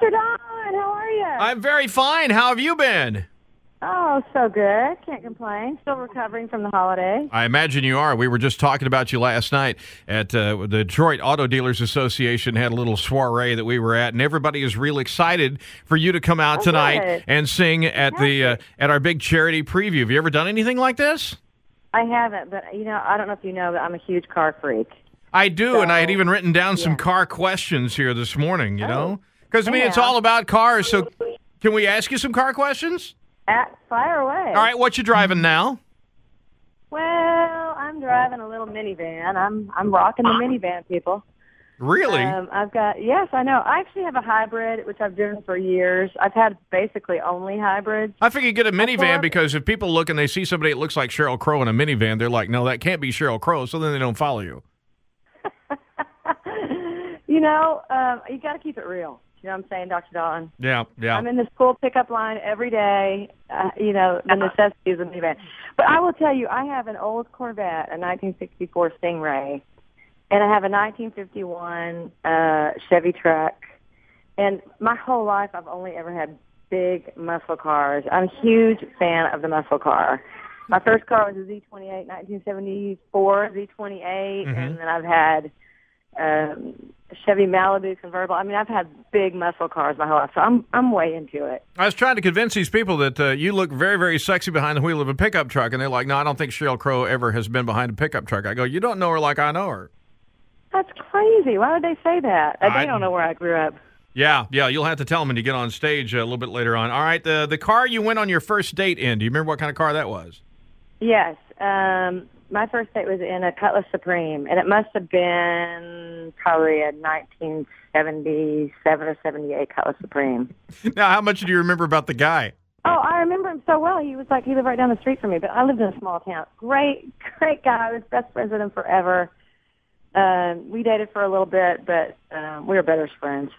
Dr. Don, how are you? I'm very fine. How have you been? Oh, so good. Can't complain. Still recovering from the holiday. I imagine you are. We were just talking about you last night at the Detroit Auto Dealers Association. Had a little soiree that we were at, and everybody is real excited for you to come out tonight good. and sing at at our big charity preview. Have you ever done anything like this? I haven't, but I don't know if you know, but I'm a huge car freak. I do, and I had even written down some car questions here this morning, you know? Because, I mean, it's all about cars, so can we ask you some car questions? Fire away. All right, what you driving now? Well, I'm driving a little minivan. I'm rocking the minivan, people. Really? Yes, I know. I actually have a hybrid, which I've driven for years. I've had basically only hybrids. I figure you get a minivan because if people look and they see somebody that looks like Sheryl Crow in a minivan, they're like, no, that can't be Sheryl Crow, so then they don't follow you. You got to keep it real. You know what I'm saying, Dr. Don? Yeah. I'm in the school pickup line every day, the necessity of a minivan. But I will tell you, I have an old Corvette, a 1964 Stingray, and I have a 1951 Chevy truck. And my whole life, I've only ever had big muscle cars. I'm a huge fan of the muscle car. My first car was a Z28, 1974 Z28, and then I've had Chevy Malibu convertible. I mean, I've had big muscle cars my whole life, so I'm way into it. I was trying to convince these people that you look very, very sexy behind the wheel of a pickup truck, and they're like, no, I don't think Sheryl Crow ever has been behind a pickup truck. I go, you don't know her like I know her. That's crazy. Why would they say that? They don't know where I grew up. Yeah, you'll have to tell them when you get on stage a little bit later on. All right, the car you went on your first date in, do you remember what kind of car that was? Yes. My first date was in a Cutlass Supreme, and it must have been probably a 1977 or 78 Cutlass Supreme. Now, how much do you remember about the guy? Oh, I remember him so well. He lived right down the street from me, but I lived in a small town. Great guy. I was best friends with him forever. We dated for a little bit, but we were better as friends.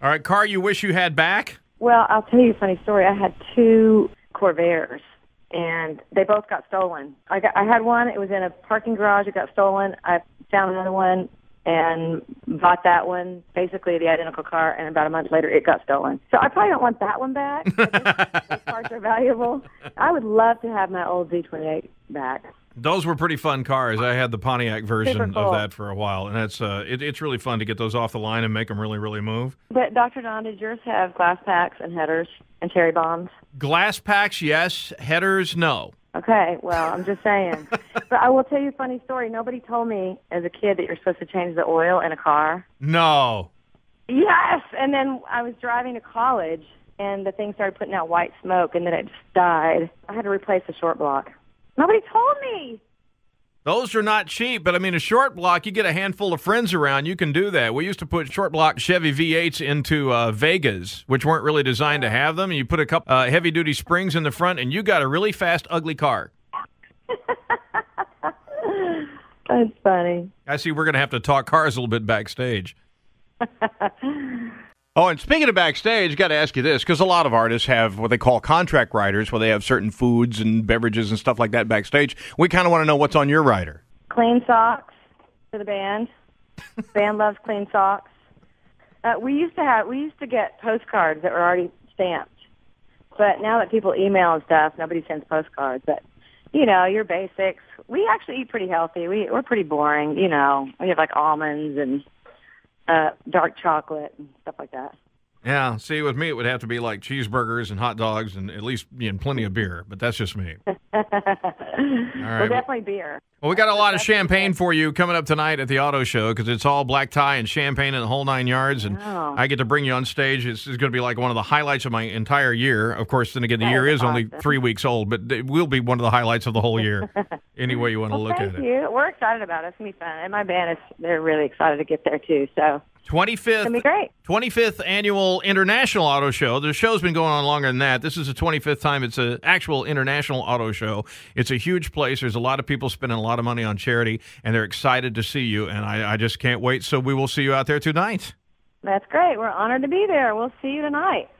All right, car you wish you had back? Well, I'll tell you a funny story. I had two Corvairs, and they both got stolen. I had one. It was in a parking garage. It got stolen. I found another one and bought that one, basically the identical car, and about a month later it got stolen. So I probably don't want that one back. Those cars are valuable. I would love to have my old Z28 back. Those were pretty fun cars. I had the Pontiac version cool. of that for a while, and it's really fun to get those off the line and make them really, really move. But, Dr. Don, did yours have glass packs and headers and cherry bombs? Glass packs, yes. Headers, no. Okay, well, I'm just saying. But I will tell you a funny story. Nobody told me as a kid that you're supposed to change the oil in a car. No. Yes, and then I was driving to college, and the thing started putting out white smoke, and then it just died. I had to replace the short block. Nobody told me. Those are not cheap, but I mean, a short block, you get a handful of friends around, you can do that. We used to put short block Chevy V8s into Vegas, which weren't really designed to have them. And you put a couple heavy-duty springs in the front, and you got a really fast, ugly car. That's funny. I see we're going to have to talk cars a little bit backstage. Oh, and speaking of backstage, got to ask you this, because a lot of artists have what they call contract riders, where they have certain foods and beverages and stuff like that backstage. We kind of want to know what's on your rider. Clean socks for the band. The band loves clean socks. We used to get postcards that were already stamped, but now that people email and stuff, nobody sends postcards. But your basics. We actually eat pretty healthy. We're pretty boring. We have like almonds and dark chocolate and stuff like that. Yeah, see, with me, it would have to be like cheeseburgers and hot dogs and at least plenty of beer, but that's just me. All right. Well, definitely beer. Well, we got a lot of champagne for you coming up tonight at the auto show because it's all black tie and champagne and the whole 9 yards, and I get to bring you on stage. It's going to be like one of the highlights of my entire year. Of course, then again, the year is only 3 weeks old, but it will be one of the highlights of the whole year, any way you want to look at it. Thank you. We're excited about it. It's going to be fun. And my band, they're really excited to get there, too, so... 25th annual International Auto Show. The show's been going on longer than that. This is the 25th time. It's an actual international auto show. It's a huge place. There's a lot of people spending a lot of money on charity, and they're excited to see you, and I just can't wait. So we will see you out there tonight. That's great. We're honored to be there. We'll see you tonight.